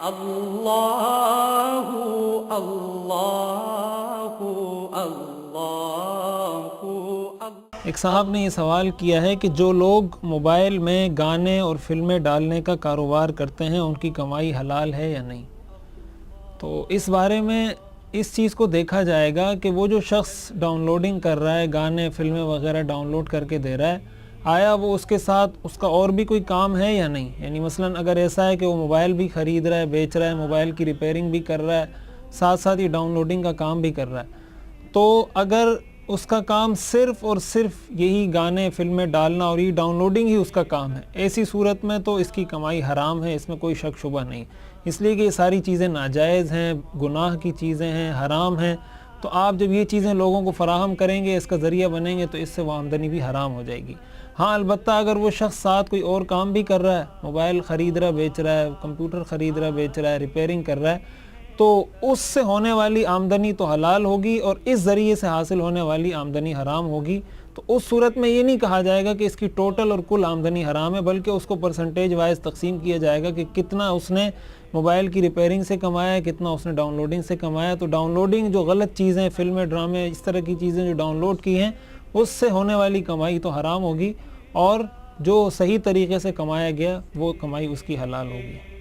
اللہ اللہ اللہ۔ ایک صاحب نے یہ سوال کیا ہے کہ جو لوگ موبائل میں گانے اور فلمیں ڈالنے کا کاروبار کرتے ہیں ان کی کمائی حلال ہے یا نہیں؟ تو اس بارے میں اس چیز کو دیکھا جائے گا کہ وہ جو شخص ڈاؤنلوڈنگ کر رہا ہے، گانے فلمیں وغیرہ ڈاؤنلوڈ کر کے دے رہا ہے، آیا وہ اس کے ساتھ اس کا اور بھی کوئی کام ہے یا نہیں؟ یعنی مثلا اگر ایسا ہے کہ وہ موبائل بھی خرید رہا ہے، بیچ رہا ہے، موبائل کی ریپیئرنگ بھی کر رہا ہے، ساتھ ساتھ یہ ڈاؤنلوڈنگ کا کام بھی کر رہا ہے، تو اگر اس کا کام صرف اور صرف یہی گانے فلمیں ڈالنا اور یہ ڈاؤنلوڈنگ ہی اس کا کام ہے، ایسی صورت میں تو اس کی کمائی حرام ہے، اس میں کوئی شک شبہ نہیں، اس لیے کہ یہ ساری چیزیں ناجائز ہیں، گناہ کی چیزیں ہیں، حرام ہیں۔ تو آپ جب یہ چیزیں لوگوں کو فراہم کریں گے، اس کا ذریعہ بنیں گے، تو اس سے وہ آمدنی بھی حرام ہو جائے گی۔ ہاں البتہ اگر وہ شخص ساتھ کوئی اور کام بھی کر رہا ہے، موبائل خرید رہا بیچ رہا ہے، کمپیوٹر خرید رہا بیچ رہا ہے، ریپیئرنگ کر رہا ہے، تو اس سے ہونے والی آمدنی تو حلال ہوگی اور اس ذریعے سے حاصل ہونے والی آمدنی حرام ہوگی۔ تو اس صورت میں یہ نہیں کہا جائے گا کہ اس کی ٹوٹل اور کل آمدنی حرام ہے، بلکہ اس کو پرسنٹیج وائز تقسیم کیا جائے گا کہ کتنا اس نے موبائل کی ریپیئرنگ سے کمایا ہے، کتنا اس نے ڈاؤنلوڈنگ سے کمایا۔ تو ڈاؤنلوڈنگ جو غلط چیزیں، فلمیں، ڈرامے، اس طرح کی چیزیں جو ڈاؤنلوڈ کی ہیں، اس سے ہونے والی کمائی تو حرام ہوگی، اور جو صحیح طریقے سے کمایا گیا وہ کمائی اس کی حلال ہوگی۔